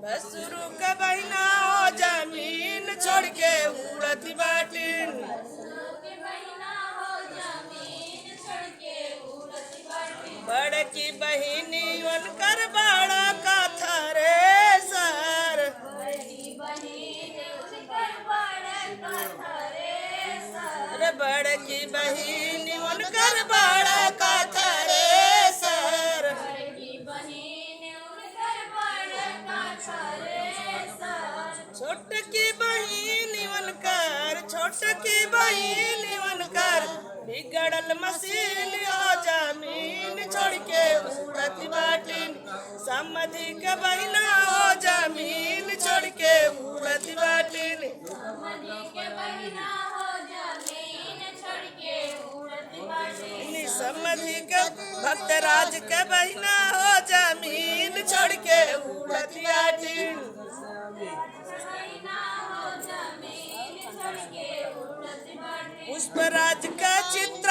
बसुरु का बहिना हो जमीन छोड़ के उड़त बाटिन। बड़की बहिनी उनकर बड़ा का थ्रेसर। अरे बड़की बहिनी उनकर बड़ा का थ्रेसर। छोटकी बहिनी उनकर बिगड़ल मशीन हो जमीन छोड़ के उड़त बाटिन। समधि के बहिना हो जमीन छोड़ के उड़त बाटिन। समधि के भक्तराज के बहिना हो जमीन छोड़ के उड़त बाटिन। पुष्पराज का चित्र